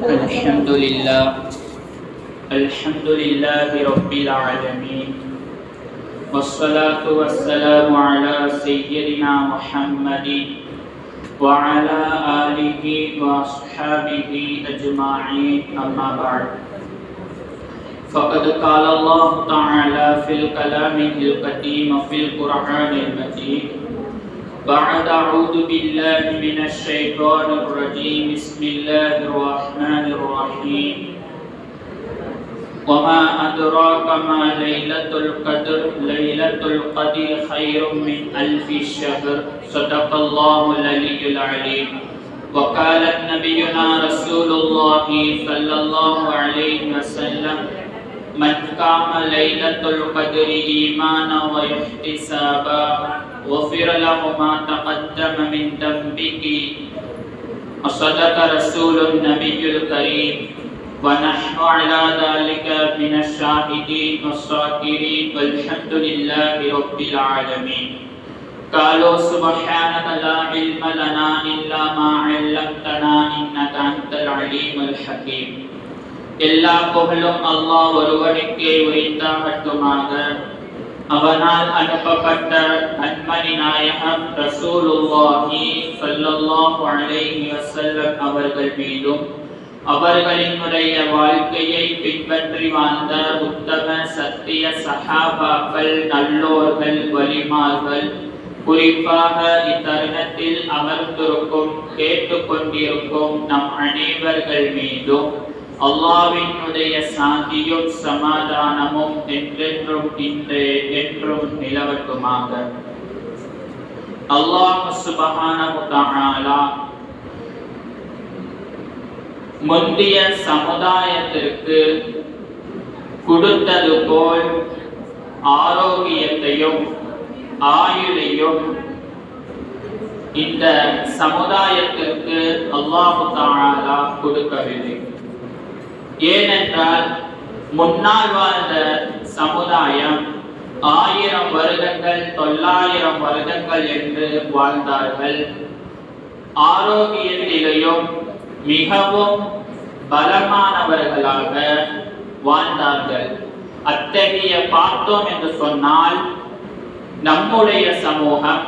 الحمد لله رب العالمين والصلاة والسلام على سيدنا محمد وعلى آله وأصحابه أجمعين أما بعد فقد قال الله تعالى في الكلام القديم في القرآن المجيد بعد أعوذ بالله من الشيطان الرجيم بسم الله الرحمن الرحيم وما أدراك ما ليلة القدر ليلة القدر خير من ألف شهر صدق الله العلي العليم وقال نبينا رسول الله صلى الله عليه وسلم من قام ليلة القدر إيمانا واحتسابا غفر له ما تقدم من ذنبه وصدق رسول النبي الكريم ونحن على ذلك من الشاهدين والشاكرين والحمد لله رب العالمين قالوا سبحانك لا علم لنا إلا ما علمتنا إنك أنت العليم الحكيم எல்லா புகழும் அல்லாஹ் ஒருவனுக்கே உரித்தாகட்டுமாக. அவனால் அனுப்பப்பட்ட அன்மணி நாயகம் ரசூலுல்லாஹி ஸல்லல்லாஹு அலைஹி வஸல்லம் அவர்கள் மீதும் அவர்களினுடைய வாழ்க்கையை பின்பற்றி வாழ்ந்த உத்தம சத்திய சஹாபாக்கள், நல்லோர்கள், வலிமார்கள், குறிப்பாக இத்தருணத்தில் அமர்ந்திருக்கும் கேட்டுக்கொண்டிருக்கும் நம் அனைவர்கள் மீதும் அல்லாஹ்வினுடைய சாந்தியும் சமாதானமும் என்றென்றும் என்றும் நிலவட்டுமாக. அல்லாஹ் சுப்ஹானஹு வ தஆலா முந்தைய சமுதாயத்திற்கு கொடுத்தது போல் ஆரோக்கியத்தையும் ஆயுளையும் இந்த சமுதாயத்திற்கு அல்லாஹ் தஆலா கொடுக்கவில்லை. ஏனென்றால் முன்னால் வாழ்ந்த சமுதாயம் 1000 வருடங்கள் 900 வருடங்கள் என்று வாழ்ந்தார்கள். ஆரோக்கியத்திலேயும் மிகவும் பலமானவர்களாக வாழ்ந்தார்கள். அத்தகைய பார்த்தோம் என்று சொன்னால் நம்முடைய சமூகம்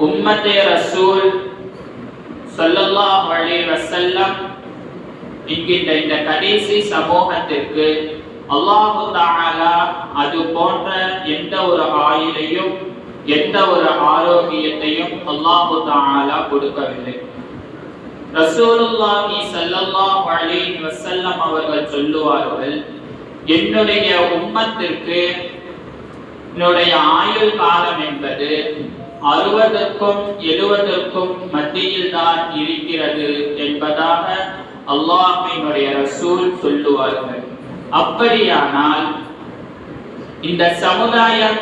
உம்மத்தே ரசூல் ஸல்லல்லாஹு அலைஹி வஸல்லம் என்கின்ற இந்த கடைசி சமூகத்திற்கு அல்லாஹ் தஆலா அது போன்ற எந்த ஒரு ஆயுளையும் எந்த ஒரு ஆரோக்கியத்தையும் அல்லாஹ் தஆலா கொடுக்கவில்லை. ரசூலுல்லாஹி ஸல்லல்லாஹு அலைஹி வஸல்லம் அவர்கள் சொல்லுவார்கள், என்னுடைய உம்மத்திற்கு என்னுடைய ஆயுள் காலம் என்பது 60க்கும் 70க்கும் மத்தியில் தான் இருக்கிறது என்பதாக அல்லாஹ்வினுடைய ரசூல் சொல்லுவார்கள். அப்படியானால் இந்த சமுதாயம்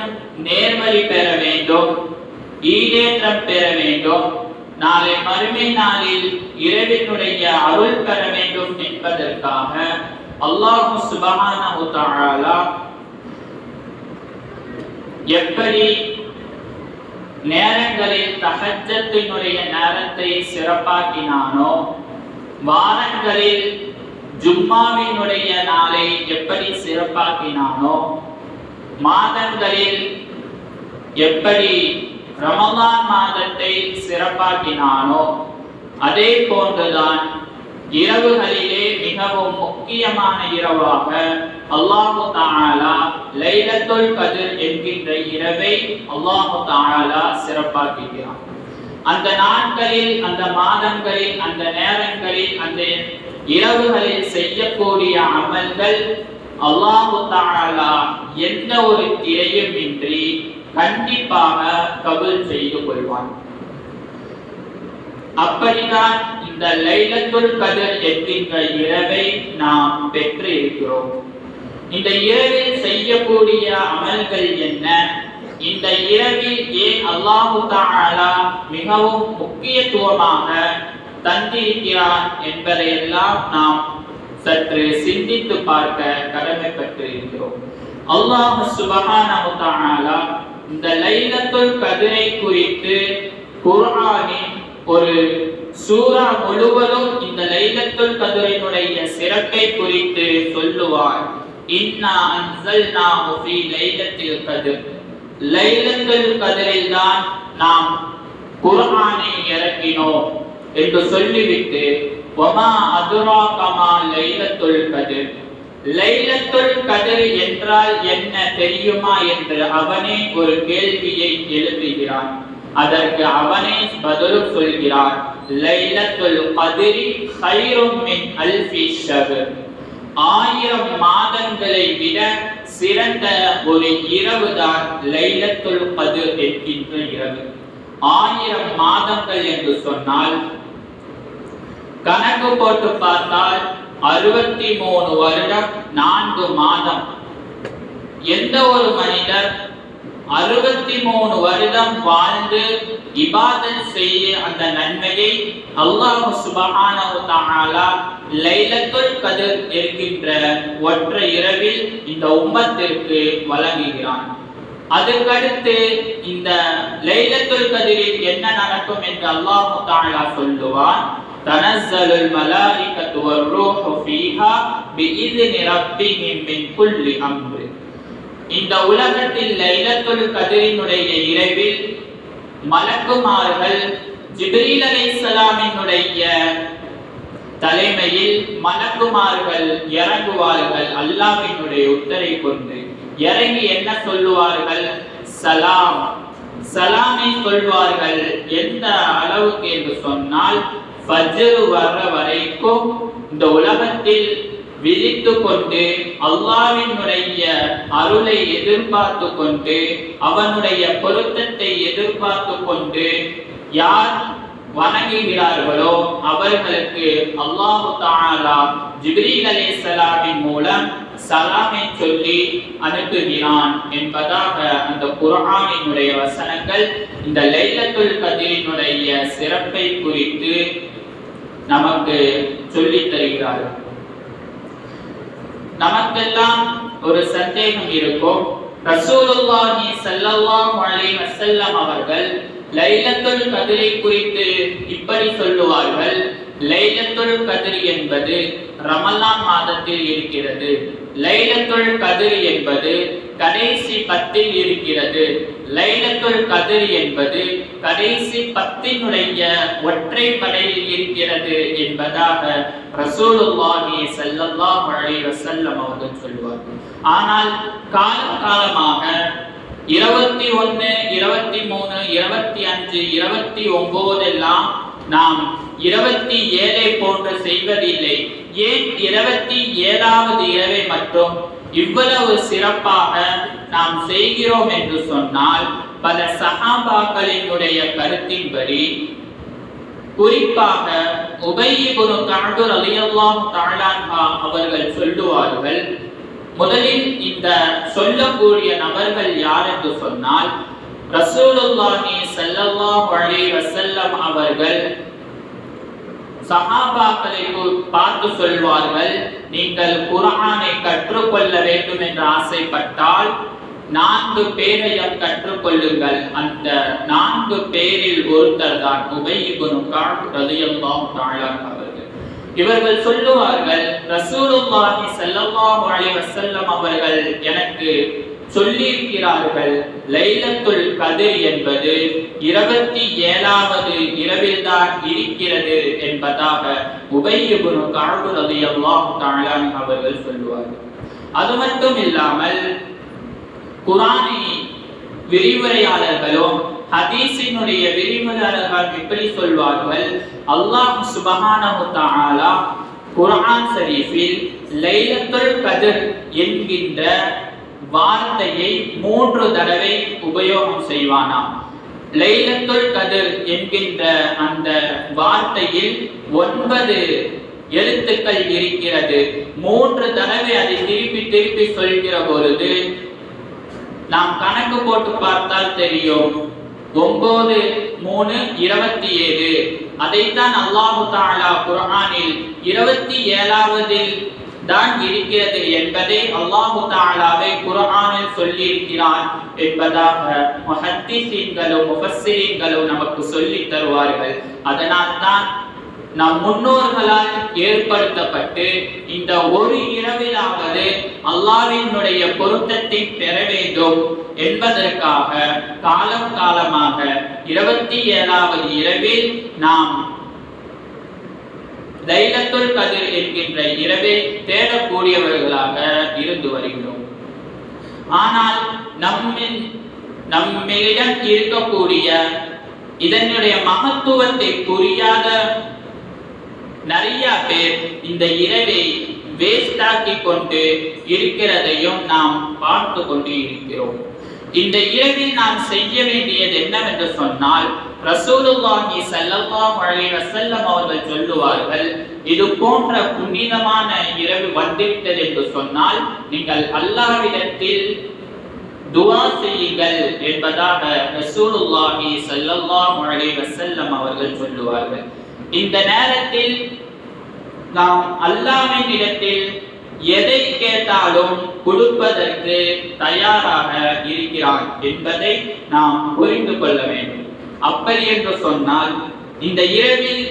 நேர்வழி பெற வேண்டும், ஈடேற்றம் பெற வேண்டும், நாளை மறுமை நாளில் இறைவனுடைய அருள் பெற வேண்டும் என்பதற்காக அல்லாஹ் சுப்ஹானஹு வ தஆலா எப்படி நேரங்களில் தஹஜ்ஜத்தினுடைய நேரத்தை சிறப்பாக்கினானோ, வாரங்களில் ஜும்மாவினுடைய நாளை எப்படி சிறப்பாக்கினானோ, மாதங்களில் எப்படி ரமலான் மாதத்தை சிறப்பாக்கினானோ, அதே போன்றுதான் இரவுகளிலே மிகவும் முக்கியமான இரவாக அல்லாஹ் தஆலா லைலத்துல் கத்ர் என்கின்ற இரவை அல்லாஹ் தஆலா சிறப்பாக்குகிறான். அந்த நாட்களில், அந்த மாதங்களில், அந்த நேரங்களில், அந்த இரவுகளில் செய்யக்கூடிய அமல்கள் அல்லாஹ் தஆலா எந்த ஒரு திரையும் இன்றி கண்டிப்பாக கபூல் செய்து கொள்வான். அப்படிதான் இந்த லைலத்துல் கத்ர் என்கின்ற இரவை நாம் பெற்று இருக்கிறோம். இந்த இரவில் செய்யக்கூடிய அமல்கள் என்ன, இந்த இரவில் ஏன் அல்லாஹ் தஆலா மிகவும் முக்கியத்துவமாக தந்திருக்கிறான் என்பதையெல்லாம் நாம் சற்று சிந்தித்து பார்க்க கடமைப்பட்டிருக்கிறோம். அல்லாஹ் சுப்ஹானஹு வ தஆலா இந்த லைலத்துல் கத்ரை குறித்து குர்ஆனின் ஒரு சூரா முழுவதும் இந்த லைலத்துல் லைலத்துல் கத்ரினுடைய சிறப்பை குறித்து சொல்லுவார். இன்னா அன்ஸல்நாஹு ஃபீ லைலத்தில் கத்ர், லைலத்துல் கத்ரில் தான் நாம் குர்ஆனை இறக்கினோம் என்று சொல்லிவிட்டு வமா அதுராக மா லைலத்துல் கத்ர், லைலத்துல் கத்ர் என்றால் என்ன தெரியுமா என்று அவனே ஒரு கேள்வியை எழுப்புகிறான். அதற்கு அவனே பதில் சொல்கிறான். லைலத்துல் கத்ரி கைரும் மின் அல்ஃபி ஷஹர், 1000 மாதங்களை விட சிறந்த ஒரு இரவு தான் லைலத்துல் கத்ர் என்கின்ற இரவு. 1000 மாதங்கள் என்று சொன்னால் கணக்கு போட்டு பார்த்தால் 63 வருடம் 4 மாதம். எந்த ஒரு மனிதர் 63 வருடம் வாழ்ந்து இபாதத் செய்ய அந்த நன்மையை அல்லாஹ் சுப்ஹானஹு வ தஆலா லைலத்துல் கத்ர் என்கின்ற ஒற்றை இரவில் இந்த உம்மத்திற்கு வழங்குகிறான். அதுக்கடுத்து இந்த லைலத்துல் கத்ரில் என்ன நடக்கும் என்று அல்லாஹ் தஆலா சொல்லுவான். தனஸ்ஸலுல் மலாயிகத்து வர்ரூஹு ஃபீஹா பிஇذن ரப்பிஹிம் மின் குல்லி அம்ர். இந்த உலகத்தில் லைலத்துல் கத்ரினுடைய இரவில் மலக்குமார்கள் ஜிப்ரீல் அலைஹிஸ்ஸலாமினுடைய தலைமையில் மலக்குமார்கள் இறங்குவார்கள். அல்லாஹ்வினுடைய உத்தரவை கொண்டு இறங்கி என்ன சொல்லுவார்கள்? சலாம், சலாமை சொல்வார்கள். எந்த அளவுக்கு என்று சொன்னால் ஃபஜ்ர் வர வரைக்கும் இந்த உலகத்தில் விழித்து கொண்டு அல்லாஹ்வினுடைய அருளை எதிர்பார்த்து கொண்டு அவனுடைய பொருத்தத்தை எதிர்பார்த்து கொண்டு யார் வணங்குகிறார்களோ அவர்களுக்கு அல்லாஹ் தஆலா ஜிப்ரீல் அலைஹிஸ்ஸலாமின் மூலம் சலாமை சொல்லி அனுப்புகிறான் என்பதாக அந்த குர்ஆனினுடைய வசனங்கள் இந்த லைலத்துல் கத்ரினுடைய சிறப்பை குறித்து நமக்கு சொல்லித் தருகிறார்கள். நமக்கெல்லாம் ஒரு சந்தேகம் இருக்கும். ரசூலுல்லாஹி ஸல்லல்லாஹு அலைஹி வஸல்லம் அவர்கள் லைலத்துல் கத்ரை குறித்து இப்படி சொல்லுவார்கள். லைலத்துல் கத்ர் என்பது ரமலான் மாதத்தில் இருக்கிறது. லைலத்துல் கத்ர் என்பது கடைசி 10 இருக்கிறது. லைலத்துல் கத்ர் என்பது கடைசி 10 ஒற்றைப்படையில் இருக்கிறது என்பதாக ரசூலுல்லாஹி ஸல்லல்லாஹு அலைஹி வஸல்லம் அவர்கள் சொல்வார்கள். ஆனால் காலகாலமாக 21, 23, 25, 29 எல்லாம் நாம் 27 போன்று செய்வதில்லை. ஏன் 27வது இரவை மட்டும் இவ்வளவு சிறப்பாக நாம் செய்கிறோம் என்று சொன்னால், பல சஹாபாக்களினுடைய கருத்தின்படி, குறிப்பாக உபய் இப்னு கஅப் ரலியல்லாஹு தஆலா அவர்கள் சொல்லுவார்கள். முதலில் இந்த சொல்லக்கூடிய நபர்கள் யார் என்று சொன்னால், ரசூலுல்லாஹி ஸல்லல்லாஹு அலைஹி வஸல்லம் அவர்கள் சஹாபாக்களை பார்த்து சொல்வார்கள், நீங்கள் குர்ஆனை கற்றுக்கொள்ள வேண்டும் என்று ஆசைப்பட்டால் 4 பேரையும் கற்றுக்கொள்ளுங்கள். அந்த 4 பேரில் ஒருத்தர் தான் உபய் இப்னு கஅப் ரலியல்லாஹு தஆலா அவர்கள். இவர்கள் சொல்லுவார்கள், ரசூலுல்லாஹி ஸல்லல்லாஹு அலைஹி வஸல்லம் அவர்கள் எனக்கு சொல்லியிருக்கிறார்கள், லைலத்துல் கத்ர் என்பது 27வது இரவில்தான் இருக்கிறது என்பதாக உபய் இப்னு கஅப் ரலியல்லாஹு தஆலா அவர்கள் சொல்லுவார்கள். அது மட்டும் இல்லாமல் குர்ஆனை விரிவுரையாளர்களும் ஹதீஸினுடைய விரிவுரையாளர்கள் இப்படி சொல்வார்கள், அல்லாஹ் சுப்ஹானஹு வ தஆலா குர்ஆன் ஷரீஃபில் லைலத்துல் கத்ர் என்கின்ற வார்த்தையை 3 தடவை உபயோகம் செய்வானாம். லைலத்துல் கத்ர் என்கின்ற அந்த வார்த்தையில் 9 எழுத்துக்கள் இருக்கிறது. 3 தடவை அதை திருப்பி திருப்பி சொல்கிற பொழுது நாம் கணக்கு போட்டு பார்த்தால் தெரியும், 9, 3, 27. அதைத்தான் அல்லாஹ் தஆலா குர்ஆனில் 27வதில் தான் இருக்கிறது என்பதை அல்லாஹ் தஆலாவே குர்ஆனில் சொல்லி இருக்கிறான் என்பதாக முஹத்திஸீன்களும் முஃபஸ்ஸிரீன்களும் நமக்கு சொல்லி தருவார்கள். அதனால் தான் நம் முன்னோர்களால் ஏற்படுத்தப்பட்டு இந்த ஒரு இரவிலாவது அல்லாஹ்வினுடைய பொருத்தத்தை பெற வேண்டும் என்பதற்காக காலம் காலமாக 27வது இரவில் நாம் லைலத்துல் கத்ர் என்கின்ற இரவை தேடக்கூடியவர்களாக இருந்து வருகிறோம். ஆனால் நம்மிடம் இருக்கக்கூடிய இதனுடைய மகத்துவத்தை புரியாத நிறைய பேர் இந்த இரவை வேஸ்டாக்கி கொண்டு இருக்கிறதையும் நாம் பார்த்து கொண்டு இருக்கிறோம். இந்த இரவில் நாம் செய்ய வேண்டியது என்னவென்று சொன்னால், ரசூலுல்லாஹி ஸல்லல்லாஹு அலைஹி வஸல்லம் அவர்கள் சொல்லுவார்கள், இது போன்ற புனிதமான இரவு வந்துவிட்டது என்று சொன்னால் நீங்கள் அல்லாஹ்விடத்தில் துஆ செய்யுங்கள் என்பதாக ரசூலுல்லாஹி ஸல்லல்லாஹு அலைஹி வஸல்லம் அவர்கள் சொல்லுவார்கள். இந்த நேரத்தில் நாம் அல்லாஹ்வின் இடத்தில் எதை கேட்டாலும் கொடுப்பதற்கு தயாராக இருக்கிறான் என்பதை நாம் புரிந்து கொள்ள வேண்டும். அப்படி என்று சொன்னால் இந்த இரவில்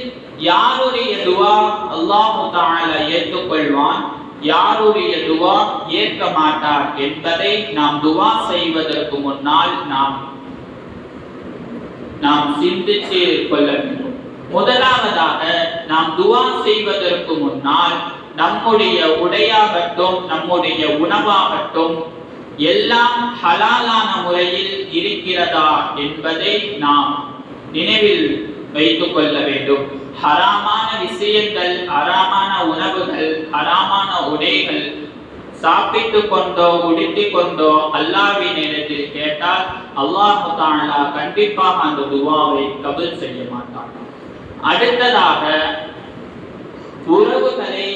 யாருடைய துஆ அல்லாஹ் தஆலா ஏற்றுக்கொள்வான், யாருடைய துஆ ஏற்க மாட்டார் என்பதை நாம் துஆ செய்வதற்கு முன்னால் நாம் சிந்தித்து கொள்ள வேண்டும். முதலாவதாக நாம் துஆ செய்வதற்கு முன்னால் நம்முடைய உடையாகட்டும் நம்முடைய உணவாகட்டும் எல்லாம் ஹலாலான முறையில் இருக்கிறதா என்பதை நாம் நினைவில் வைத்துக் கொள்ள வேண்டும். ஹராமான விஷயங்கள், ஹராமான உணவுகள், ஹராமான உடைகள் சாப்பிட்டு கொண்டோ உடுத்தி கொண்டோ அல்லாஹ்வின் இடத்தில் கேட்டால் அல்லாஹ் தஆலா கண்டிப்பாக அந்த துஆவை கபூல் செய்ய மாட்டான். அடுத்ததாக உறவுகளை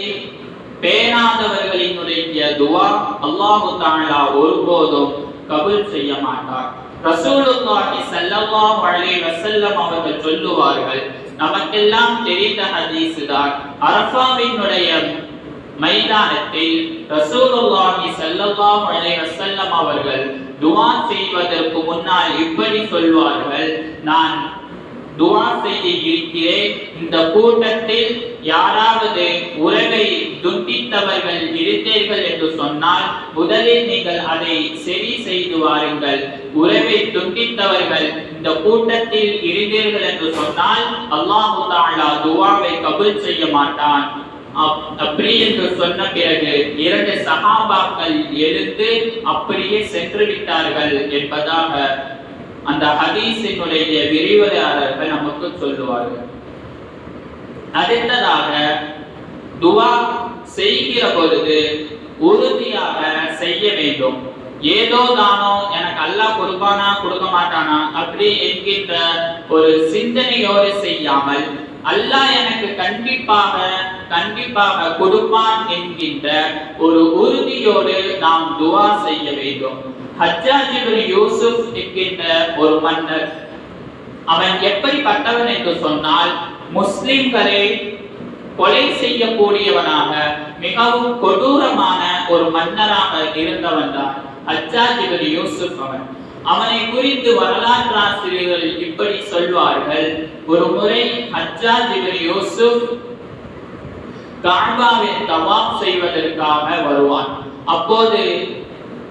பேணாதவர்களினுடைய துஆ அல்லாஹ் தஆலா ஒருபோதும் கபூல் செய்ய மாட்டார். ரசூலுல்லாஹி ஸல்லல்லாஹு அலைஹி வஸல்லம் அவர்கள் சொல்லுவார்கள், நமக்கெல்லாம் தெரிந்த ஹதீஸ் தான், அரஃபாவினுடைய மைதானத்தில் ரசூலுல்லாஹி ஸல்லல்லாஹு அலைஹி வஸல்லம் அவர்கள் துஆ செய்வதற்கு முன்னால் இப்படி சொல்வார்கள், நான் துஆ செய்ய இருக்கிறேன், இந்த கூட்டத்தில் யாராவது உறவை துண்டித்தவர்கள் இருந்தீர்கள் என்று சொன்னால் முதலில் நீங்கள் அதை சரி செய்து வாருங்கள். உறவை துண்டித்தவர்கள் இந்த கூட்டத்தில் இருந்தீர்கள் என்று சொன்னால் அல்லாஹ் தஆலா துஆவை கபூல் செய்ய மாட்டான். அப்படி என்று சொன்ன பிறகு 2 சஹாபாக்கள் எழுந்து அப்படியே சென்று விட்டார்கள் என்பதாக அந்த ஹதீஸினுடைய விரிவுரையாளர்கள் நமக்கு சொல்லுவார்கள். அடுத்ததாக துஆ செய்கிற பொழுது உறுதியாக செய்ய வேண்டும். ஏதோ தானோ எனக்கு அல்லாஹ் கொடுப்பானா கொடுக்க மாட்டானா அப்படி என்கின்ற ஒரு சிந்தனையோடு செய்யாமல் அல்லாஹ் எனக்கு கண்டிப்பாக கொடுப்பான் என்கின்ற ஒரு உறுதியோடு நாம் துஆ செய்ய வேண்டும். ஹஜ்ஜாஜ் இப்னு யூசுப் என்கின்ற ஒரு மன்னர், அவன் எப்படிப்பட்டவன் என்று சொன்னால் முஸ்லிம்களை கொலை செய்யக்கூடியவனாக மிகவும் கொடூரமான ஒரு மன்னராக இருந்தவன் தான் ஹஜ்ஜாஜ் இப்னு யூசுப். அவனை குறித்து வரலாற்றாசிரியர்கள் இப்படி சொல்வார்கள், ஒரு முறை ஹஜ்ஜாஜ் இப்னு யூசுப் கஅபாவை தவாப் செய்வதற்காக வருவான். அப்போது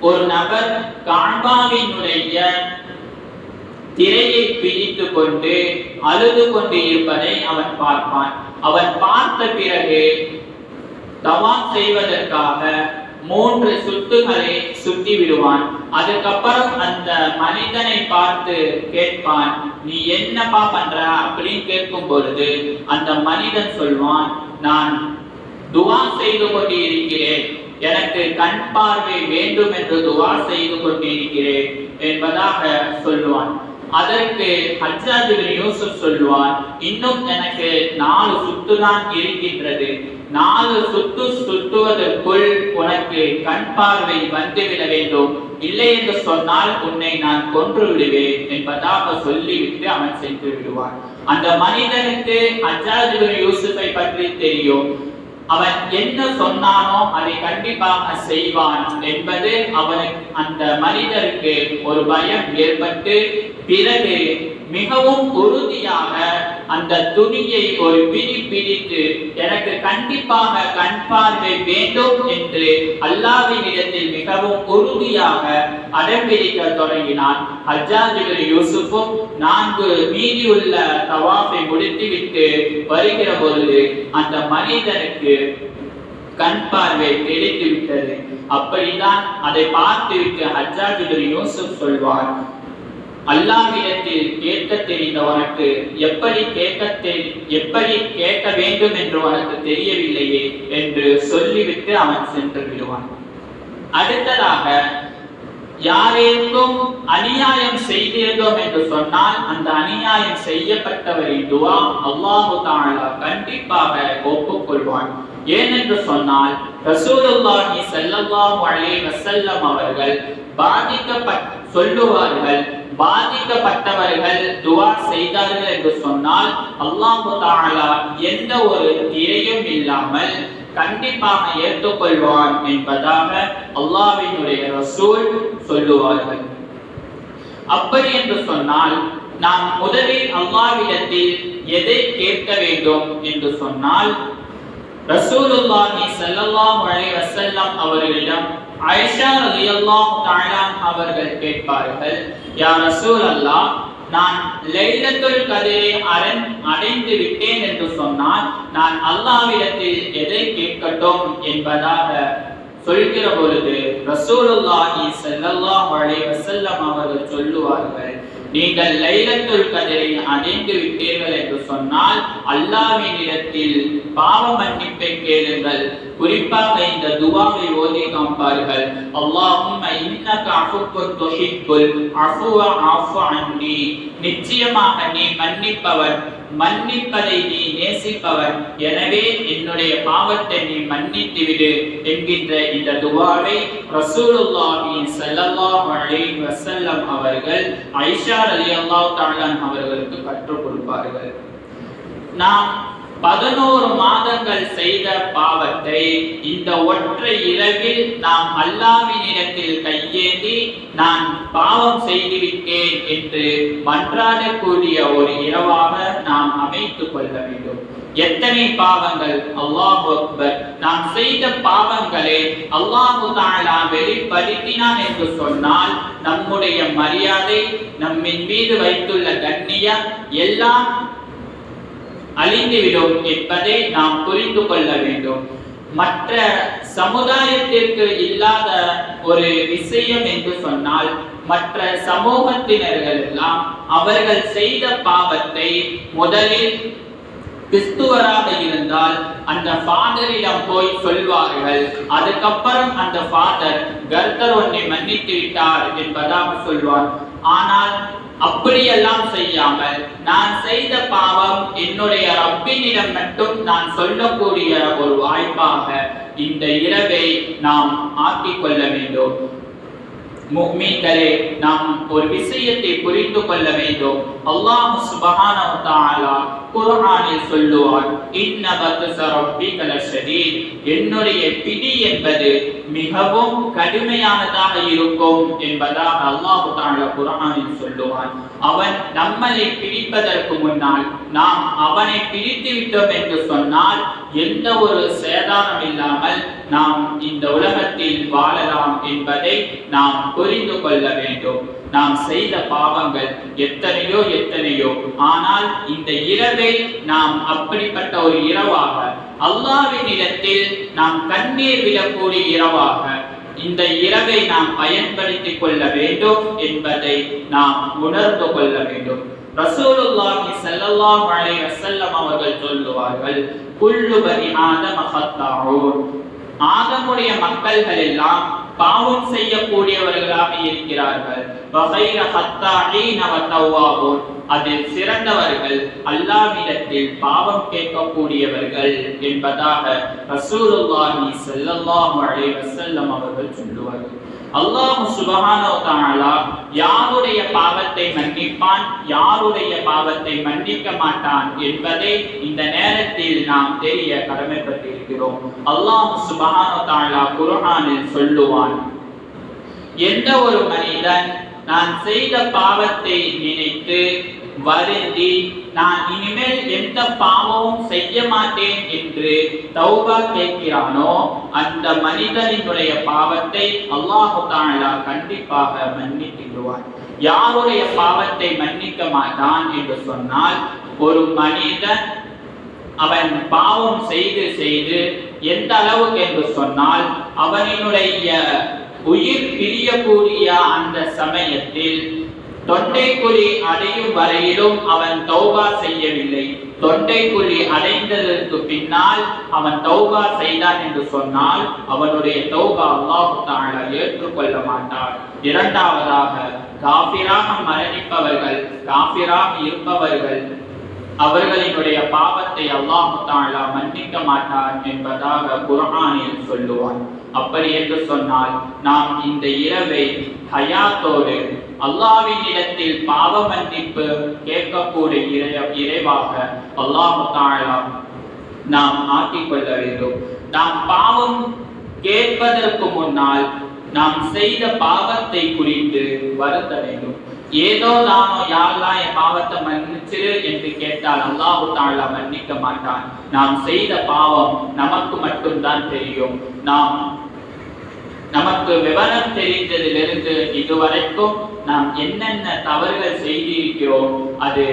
ஒரு நபர் கஅபாவினுடைய திரையை பிடித்து கொண்டு அழுது கொண்டு இருப்பதை அவன் பார்ப்பான். அவன் பார்த்த பிறகு தவாப் செய்வதற்காக 3 சுத்துகளை சுத்தி விடுவான். அதுக்கப்புறம் அந்த மனிதனை பார்த்து கேட்பான், நீ என்னப்பா பண்ற அப்படின்னு கேட்கும் பொழுது அந்த மனிதன் சொல்வான், நான் துஆ செய்து கொண்டு இருக்கிறேன், எனக்கு கண் பார்வை வேண்டும் என்று துஆ செய்து கொண்டு இருக்கிறேன் என்பதாக சொல்லுவான். அதற்கு ஹஜ்ஜாஜ் இப்னு யூசுப் சொல்லுவான், இன்னும் எனக்கு 4 சுத்து தான் இருக்கின்றது, 4 சுத்து சுத்துவதற்குள் உனக்கு கண் பார்வை வந்துவிட வேண்டும், இல்லை என்று சொன்னால் உன்னை நான் கொன்று விடுவேன் என்பதாக சொல்லிவிட்டு அவன் சென்று விடுவான். அந்த மனிதனுக்கு ஹஜ்ஜாஜ் இப்னு யூசுஃபை பற்றி தெரியும். அவன் என்ன சொன்னானோ அதை கண்டிப்பாக செய்வான் என்பது அவனுக்கு அந்த மனிதருக்கு ஒரு பயம் ஏற்பட்டு பிறகு மிகவும் உறுதியாக அந்த துணியை ஒரு பிடித்து எனக்கு கண்டிப்பாக கண் பார்வை வேண்டும் என்று அல்லாஹ்வினிடத்தில் மிகவும் உறுதியாக அடம்பிடிக்க தொடங்கினான். ஹஜ்ஜாஜ் இப்னு யூசுஃபும் 4 மீதியுள்ள தவாஃபை முடித்துவிட்டு வருகிற பொழுது அந்த மனிதனுக்கு கண் பார்வை கிடைத்து விட்டது. அப்படிதான் அதை பார்த்துவிட்டு ஹஜ்ஜாஜ் இப்னு யூசுப் சொல்வார், அல்லாஹ்விடத்தில் கேட்க தெரிந்தவனுக்கு எப்படி கேட்க வேண்டும் என்று உனக்கு தெரியவில்லையே என்று சொல்லிவிட்டு அவன் சென்று விடுவான். அடுத்ததாக யாரேற்கும் அநியாயம் செய்திருந்தோம் என்று சொன்னால் அந்த அநியாயம் செய்யப்பட்டவரின் துஆ அல்லாஹ் தஆலா கண்டிப்பாக ஒப்புக்கொள்வான். ஏனென்று சொன்னால் ரசூலுல்லாஹி ஸல்லல்லாஹு அலைஹி வஸல்லம் அவர்கள் பாதிக்கப்பட்டவர்கள் துஆ செய்தார்கள் என்று சொன்னால் அல்லாஹ் தஆலா எந்த ஒரு திரையும் இல்லாமல் கண்டிப்பாக ஏற்றுக்கொள்வான் என்பதாக அல்லாஹ்வினுடைய ரசூல் சொல்லுவார்கள். அப்படி என்று சொன்னால் நாம் முதலில் அல்லாஹ்விடத்தில் எதை கேட்க வேண்டும் என்று சொன்னால் ரசூலுல்லாஹி ஸல்லல்லாஹு அலைஹி வஸல்லம் அவர்களிடம் ஆயிஷா ரலியல்லாஹு தஆலா அவர்கள் கேட்பார்கள், யா ரசூலல்லாஹ், நான் லைலத்துல் கத்ரை அடைந்து விட்டேன் என்று சொன்னால் நான் அல்லாஹ்விடத்தில் எதை கேட்கட்டும் என்பதாக சொல்கிற பொழுது ரசூலுல்லாஹி ஸல்லல்லாஹு அலைஹி வஸல்லம் அவர்கள் சொல்லுவார்கள், நீங்கள் லைலத்துல் கத்ரை அடைந்து விட்டீர்கள் என்று சொன்னால் அல்லாஹ்வினிடத்தில் பாவ மன்னிப்பை கேளுங்கள். குறிப்பாக இந்த துஆவை ஓதி காண்பார்கள், அல்லாஹும்ம இன்னக அஃபுவ் துஹிப்புல் அஃப்வ அஃபு அன்னி, நிச்சயமாக நீ மன்னிப்பவன், மன்னிப்பதை நீ நேசிப்பவன், எனவே என்னுடைய பாவத்தை நீ மன்னித்து விடு என்கின்ற இந்த துஆவை ரசூலுல்லாஹி ஸல்லல்லாஹு அலைஹி வஸல்லம் அவர்கள் ஆயிஷா ரலியல்லாஹு தஆலா அவர்களுக்கு கற்றுக் கொடுப்பார்கள். நாம் 11 மாதங்கள் செய்த பாவத்தை இந்த ஒற்றை இரவில் நாம் அல்லாஹ்வினிடத்தில் கையேந்தி நான் பாவம் செய்துவிட்டேன் என்று மன்றாடக்கூடிய ஒரு இரவாக நாம் அமைத்துக் கொள்ள வேண்டும். எத்தனை பாவங்கள், அல்லாஹ் அக்பர், நாம் செய்த பாவங்களை அல்லாஹ் தஆலா வெளிப்படுத்தினான் என்று சொன்னால் நம்முடைய மரியாதை, நம்மின் மீது வைத்துள்ள கண்ணியம் எல்லாம் அழிந்துவிடும் என்பதை நாம் புரிந்து கொள்ள வேண்டும். மற்ற சமுதாயத்திற்கு இல்லாத ஒரு விஷயம் என்று சொன்னால் மற்ற சமூகத்தினர்கள் எல்லாம் அவர்கள் செய்த பாவத்தை முதலில் கிறிஸ்துவராக இருந்தால் அந்த ஃபாதரிடம் போய் சொல்வார்கள். அதுக்கப்புறம் அந்த ஃபாதர் கர்த்தர் உன்னை மன்னித்து விட்டார் என்பதாக சொல்வார். ஆனால் அப்படியெல்லாம் செய்யாமல் நான் செய்த பாவம் என்னுடைய ரப்பினிடம் மட்டும் நான் சொல்லக்கூடிய ஒரு வாய்ப்பாக இந்த இரவை நாம் ஆக்கிக் கொள்ள வேண்டும். முஃமின்களே, நாம் ஒரு விஷயத்தை புரிந்து கொள்ள வேண்டும். அல்லாஹ் சுப்ஹானஹு வ தஆலா குர்ஆனில் சொல்லுவார், இன்ன பத்ஸ ரப்பிக லஷதீத், என்னுடைய பிடி என்பது மிகவும் கடுமையானதாக இருக்கும் என்பதாக அல்லாஹ் தஆலா குர்ஆனில் சொல்லுவான். அவன் நம்மை பிடிப்பதற்கு முன்னால் நாம் அவனை பிடித்து விட்டோம் என்று சொன்னால் எந்த ஒரு சேதாரம் இல்லாமல் நாம் இந்த உலகத்தில் வாழலாம் என்பதை நாம் புரிந்து கொள்ள வேண்டும். நாம் செய்த பாவங்கள் எத்தனையோ, ஆனால் இந்த இரவை நாம் அப்படிப்பட்ட ஒரு இரவாக, அல்லாஹ்வின் இடத்தில் நாம் கண்ணீர் விடக்கூடிய இரவாக இந்த இரவை நாம் பயன்படுத்திக் கொள்ள வேண்டும் என்பதை நாம் உணர்ந்து கொள்ள வேண்டும். ரசூலுல்லாஹி ஸல்லல்லாஹு அலைஹி வஸல்லம் அவர்கள் சொல்லுவார்கள், குல்லு பனி ஆதம ஹத்தாஊன், ஆதமுடைய மக்கள்கள் எல்லாம் பாவம் செய்யக்கூடியவர்களாக இருக்கிறார்கள். வகைர ஹத்தாஈன வ தவ்வாபூன், அதில் சிறந்தவர்கள் அல்லாஹ்விடத்தில் பாவம் கேட்கக்கூடியவர்கள் என்பதாக ரசூலுல்லாஹி ஸல்லல்லாஹு அலைஹி வஸல்லம் அவர்கள் சொல்லுவார்கள். அல்லாஹ் சுப்ஹானஹு வ தஆலா யாருடைய பாவத்தை மன்னிப்பான், யாருடைய பாவத்தை மன்னிக்க மாட்டான் என்பதை இந்த நேரத்தில் நாம் தெரிய கடமைப்பட்டிருக்கிறோம். அல்லாஹ் சுப்ஹானஹு வ தஆலா குர்ஆனில் சொல்லுவான், எந்த ஒரு மனிதன் நான் செய்த பாவத்தை நினைத்து வருந்தி நான் இனிமேல் எந்த பாவமும் செய்ய மாட்டேன் என்று தௌபா கேட்கிறானோ அந்த மனிதனினுடைய பாவத்தை அல்லாஹ் தஆலா கண்டிப்பாக மன்னித்திடுவார். யாருடைய பாவத்தை மன்னிக்க மாட்டான் என்று சொன்னால், ஒரு மனிதன் அவன் பாவம் செய்து செய்து எந்த அளவுக்கு என்று சொன்னால் அவனினுடைய உயிர் பிரியக்கூடிய அந்த சமயத்தில் தொண்டைக்குழி அடையும் வரையிலும் அவன் தௌபா செய்யவில்லை. தொண்டைக்குழி அடைந்ததற்கு பின்னால் அவன் தௌபா செய்தான் என்று சொன்னால் அவனுடைய தௌபா அல்லாஹ் தஆலா ஏற்றுக்கொள்ள மாட்டார். இரண்டாவதாக, காஃபிராக மரணிப்பவர்கள், காஃபிராக இருப்பவர்கள், அவர்களினுடைய பாவத்தை அல்லாஹ் தஆலா மன்னிக்க மாட்டார் என்பதாக குர்ஆனில் சொல்லுவார். அப்படி என்று சொன்னால் நாம் இந்த இரவை ஹயாத்தோடு அல்லாஹ்வின் இடத்தில் பாவ மன்னிப்பு கேட்கக்கூடிய இறைவாக அல்லாஹ் தஆலா நாம் ஆக்கிக் கொள்ள வேண்டும். நாம் பாவம் கேட்பதற்கு முன்னால் நாம் செய்த பாவத்தை குறித்து வருந்த வேண்டும். ஏதோ நானோ யாரெல்லாம் என் பாவத்தை மன்னிச்சிரு என்று கேட்டால் அல்லாஹ் தஆலா மன்னிக்க மாட்டான். நாம் செய்த பாவம் நமக்கு மட்டும்தான் தெரியும். நமக்கு விவரம் தெரிந்ததிலிருந்து இதுவரைக்கும் நாம் என்னென்ன தவறுகள் செய்திருக்கிறோம், அது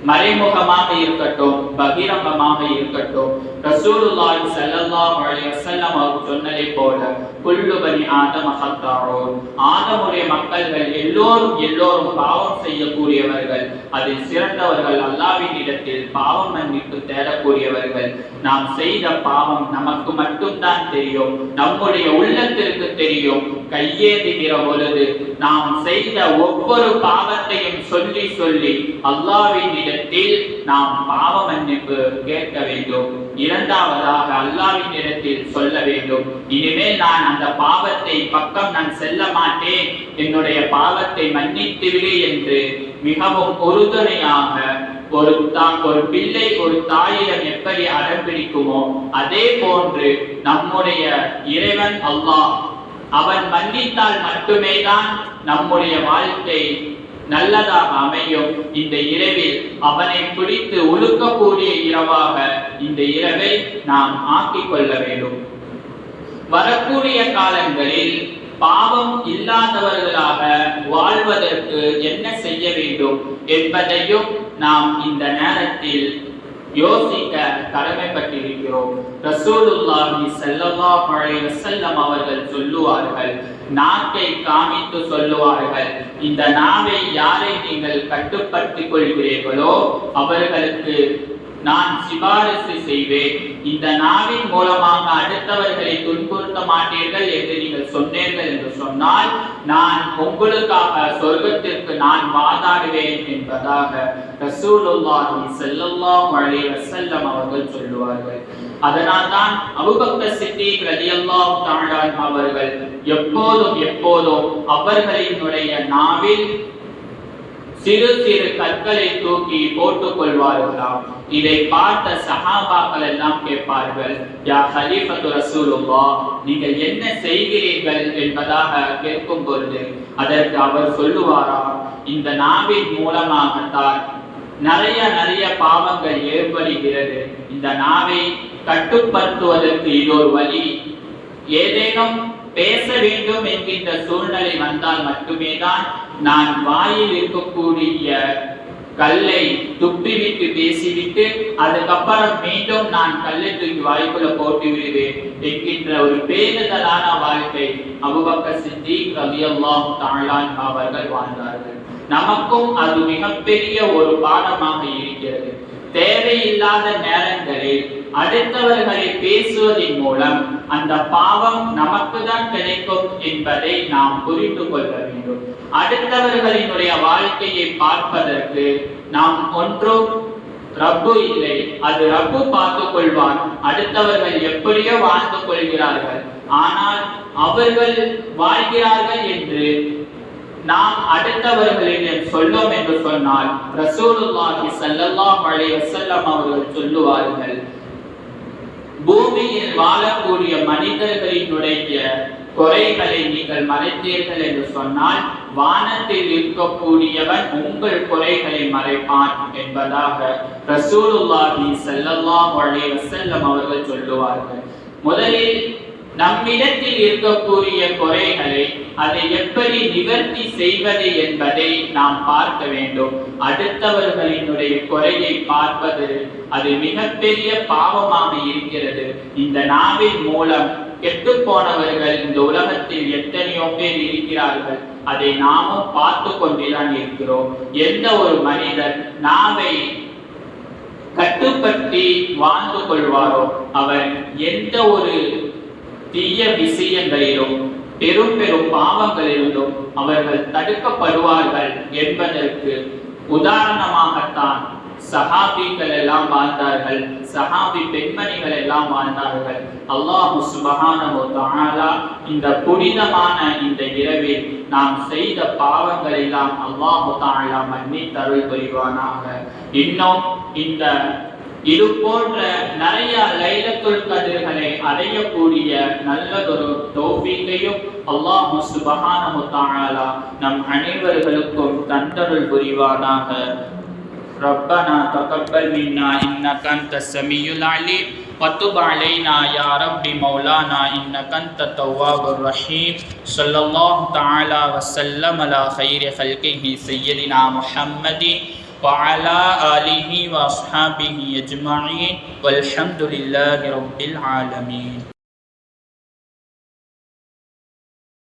மறைமுகமாக இருக்கட்டும் பகிரங்கமாக இருக்கட்டும், ரசூலுல்லாஹி ஸல்லல்லாஹு அலைஹி வஸல்லம் அவர்கள் சொன்னதை போல குல்லு பனி ஆதம ஹத்தாஊன், ஆதமுடைய மக்கள்கள் எல்லோரும் பாவம் செய்யக்கூடியவர்கள், அதில் சிறந்தவர்கள் அல்லாஹ்வின் இடத்தில் பாவம் மன்னிப்பு தேடக்கூடியவர்கள். நாம் செய்த பாவம் நமக்கு மட்டும்தான் தெரியும், நம்முடைய உள்ளத்திற்கு தெரியும். கையேந்துகிற பொழுது நாம் செய்த ஒவ்வொரு பாவத்தையும் சொல்லி சொல்லி அல்லாஹ்வின் இடத்தில் நாம் பாவ மன்னிப்பு கேட்க வேண்டும். இரண்டாவதாக அல்லாஹ்வின் இடத்தில் சொல்ல வேண்டும், இனிமேல் நான் அந்த பாவத்தை பக்கம் நான் செல்ல மாட்டேன், என்னுடைய பாவத்தை மன்னித்து விடு என்று மிகவும் உறுதுணையாக ஒரு பிள்ளை ஒரு தாயிடம் எப்படி அடம்பிடிக்குமோ அதே போன்று நம்முடைய இறைவன் அல்லாஹ் அவன் மன்னித்தால் மட்டுமே தான் நம்முடைய வாழ்க்கை நல்லதாக அமையும். இந்த இரவில் அவனை பிடித்து உழுக்கக்கூடிய இரவாக இந்த இரவை நாம் ஆக்கிக் கொள்ள வேண்டும். வரக்கூடிய காலங்களில் பாவம் இல்லாதவர்களாக வாழ்வதற்கு என்ன செய்ய வேண்டும் என்பதையும் நாம் இந்த நேரத்தில் யோசிக்க கடமைப்பட்டிருக்கிறோம். ரசூலுல்லாஹி ஸல்லல்லாஹு அலைஹி வஸல்லம் அவர்கள் சொல்லுவார்கள், நாக்கை காமித்து சொல்லுவார்கள், இந்த நாவை யாரை நீங்கள் கட்டுப்படுத்திக் கொள்கிறீர்களோ அவர்களுக்கு நான் சிபாரிசு செய்வேன். இந்த நாவின் மூலமாக அடுத்தவர்களை துன்புறுத்த மாட்டீர்கள் என்று நீங்கள் சொன்னீர்கள் என்று சொன்னால் நான் உங்களுக்காக சொர்க்கத்திற்கு நான் வாதாடுவேன் என்பதாக ரசூலுல்லாஹி ஸல்லல்லாஹு அலைஹி வஸல்லம் அவர்கள் சொல்லுவார்கள். அதனால்தான் அபூபக்கர் சித்தீக் ரலியல்லாஹு தஆலா அவர்கள் எப்போதும் அவர்களினுடைய நாவில் சிறு சிறு கற்களை தூக்கி போட்டுக் கொள்வார்களாம். இதை பார்த்த சஹாபாக்கள் எல்லாம் கேட்பார்கள், யா ஹலீஃபத்து ரசூலுல்லாஹ், நீங்கள் என்ன செய்கிறீர்கள் என்பதாக கேட்கும் பொழுது அதற்கு அவர் சொல்லுவாரா, இந்த நாவின் மூலமாகத்தான் நிறைய பாவங்கள் ஏற்படுகிறது. இந்த நாவை கட்டுப்படுத்துவதற்கு இது ஒரு வழி. ஏதேனும் பேச வேண்டும் என்கின்ற சூழ்நிலை வந்தால் மட்டுமே தான் நான் வாயில் இருக்கக்கூடிய கல்லை துப்பிவிட்டு பேசிவிட்டு அதுக்கப்புறம் மீண்டும் நான் கல்லை தூக்கி வாய்க்குள்ள போட்டு விடுவேன் என்கின்ற ஒரு பேருதலான வாழ்க்கை அபூபக்கர் சித்தீக் ரலியல்லாஹு தஆலா அவர்கள் வாழ்ந்தார்கள். நமக்கும் அது மிகப்பெரிய ஒரு பாடமாக இருக்கிறது. தேவையில்லாத நேரங்களில் அடுத்தவர்களை பேசுவதன் மூலம் அந்த பாவம் நமக்கு தான் கிடைக்கும் என்பதை நாம் புரிந்து கொள்ள வேண்டும். அடுத்தவர்களினுடைய வாழ்க்கையை பார்ப்பதற்கு நாம் ஒன்றும் ரப்பு இல்லை, அது ரப்பு பார்த்துக் கொள்வான். அடுத்தவர்கள் எப்படியோ வாழ்ந்து கொள்கிறார்கள், ஆனால் அவர்கள் வாழ்கிறார்கள் என்று நாம் அடுத்தவர்களிடம் சொல்லோம் என்று சொன்னால் ரசூலுல்லாஹி ஸல்லல்லாஹு அலைஹி வஸல்லம் அவர்கள் சொல்லுவார்கள், பூமியில் வாழக்கூடிய மனிதர்களினுடைய குறைகளை நீங்கள் மறைத்தீர்கள் என்று சொன்னால் வானத்தில் இருக்கக்கூடியவன் உங்கள் குறைகளை மறைப்பான் என்பதாக ரசூலுல்லாஹி ஸல்லல்லாஹு அலைஹி வஸல்லம் அவர்கள் சொல்லுவார்கள். முதலில் நம்மிடத்தில் இருக்கக்கூடிய குறைகளை அதை எப்படி நிவர்த்தி செய்வது என்பதை நாம் பார்க்க வேண்டும். அடுத்தவர்களினுடைய குறையை பார்ப்பது அது மிகப்பெரிய பாவமாக இருக்கிறது. இந்த நாவின் மூலம் கெட்டு போனவர்கள் இந்த உலகத்தில் எத்தனையோ பேர் இருக்கிறார்கள். அதை நாமும் பார்த்து கொண்டுதான் இருக்கிறோம். எந்த ஒரு மனிதர் நாவை கட்டுப்பட்டு வாழ்ந்து கொள்வாரோ அவர் எந்த ஒரு தீய விஷயங்களிலும் பெரும் பெரும் பாவங்களிலும் அவர்கள் தடுக்கப்படுவார்கள் என்பதற்கு உதாரணமாகத்தான் சஹாபிகள் எல்லாம் வாழ்ந்தார்கள், சஹாபி பெண்மணிகள் எல்லாம் வாழ்ந்தார்கள். அல்லாஹ் சுப்ஹானஹு வ தஆலா இந்த புனிதமான இந்த இரவில் நாம் செய்த பாவங்கள் எல்லாம் அல்லாஹ் தஆலா மன்னித்தருள் புரிவானாக. இன்னும் இந்த இது போன்ற நிறைய லைலத்துல் கத்ர்களை அடையக்கூடிய நல்லதொரு தௌஃபீக்கையும் அல்லாஹ் சுப்ஹானஹு வ தஆலா நம் அனைவர்களுக்கும் தந்தருள் புரிவானாக. ربنا تقبل منا إنك أنت السميع العليم وتب علينا يا رب مولانا إنك أنت التواب الرحيم صلى الله تعالى وسلم على خير خلقه سيدنا محمد وعلى آله وأصحابه أجمعين والحمد لله رب العالمين.